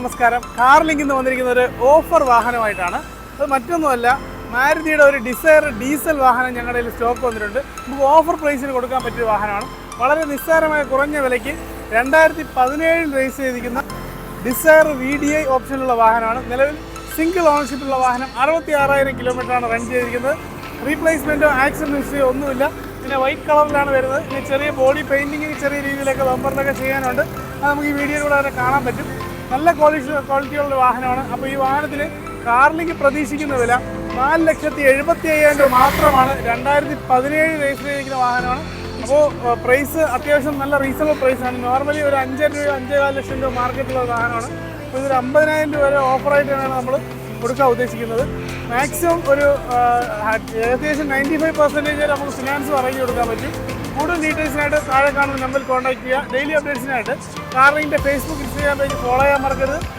നമസ്കാരം. കാർലിങ്ക് ഇന്ന് വന്നിരിക്കുന്ന ഒരു ഓഫർ വാഹനമായിട്ടാണ്. അത് മറ്റൊന്നുമല്ല, മാരുതിയുടെ ഒരു ഡിസയർ ഡീസൽ വാഹനം ഞങ്ങളുടെ കയ്യിൽ സ്റ്റോക്ക് വന്നിട്ടുണ്ട്. നമുക്ക് ഓഫർ പ്രൈസിന് കൊടുക്കാൻ പറ്റിയ വാഹനമാണ്. വളരെ നിസ്സാരമായ കുറഞ്ഞ വിലയ്ക്ക് 2017 രജിസ്റ്റർ ചെയ്തിരിക്കുന്ന ഡിസയർ VDI ഓപ്ഷനുള്ള വാഹനമാണ്. നിലവിൽ സിംഗിൾ ഓണർഷിപ്പുള്ള വാഹനം. 66,000 കിലോമീറ്ററാണ് റൺ ചെയ്തിരിക്കുന്നത്. റീപ്ലേസ്മെൻറ്റോ ആക്സിഡൻറ്റ് ഹിസ്റ്ററിയോ ഒന്നുമില്ല. പിന്നെ വൈറ്റ് കളറിലാണ് വരുന്നത്. പിന്നെ ചെറിയ ബോഡി പെയിൻറ്റിങ്ങിന് ചെറിയ രീതിയിലൊക്കെ ബമ്പറിലൊക്കെ ചെയ്യാനുണ്ട്. അത് നമുക്ക് ഈ വീഡിയോയിലൂടെ തന്നെ കാണാൻ പറ്റും. നല്ല ക്വാളിറ്റിയുള്ള വാഹനമാണ്. അപ്പോൾ ഈ വാഹനത്തിന് കാർലിങ്ക് പ്രതീക്ഷിക്കുന്ന വില 4,75,000 രൂപ മാത്രമാണ്. 2017 രജിസ്റ്റർ ചെയ്തിരിക്കുന്ന വാഹനമാണ്. അപ്പോൾ പ്രൈസ് അത്യാവശ്യം നല്ല റീസണബിൾ പ്രൈസാണ്. നോർമലി ഒരു 5 രൂപ 5,4 ലക്ഷം രൂപ മാർക്കറ്റുള്ള വാഹനമാണ്. അപ്പോൾ ഇതൊരു 50,000 രൂപ വരെ ഓഫറായിട്ടാണ് നമ്മൾ കൊടുക്കാൻ ഉദ്ദേശിക്കുന്നത്. മാക്സിമം ഒരു ഏകദേശം 95% വരെ നമുക്ക് ഫിനാൻസ് അറേഞ്ച് കൊടുക്കാൻ പറ്റും. കൂടുതൽ ഡീറ്റെയിൽസിനായിട്ട് താഴെ കാണുന്ന നമ്പറിൽ കോൺടാക്ട് ചെയ്യുക. ഡെയിലി അപ്ഡേറ്റ്സിനായിട്ട് കാർലിങ്കിൻ്റെ ഫേസ്ബുക്ക്, ഇൻസ്റ്റാഗ്രാം പേജ് ഫോളോ ചെയ്യാൻ മറക്കരുത്.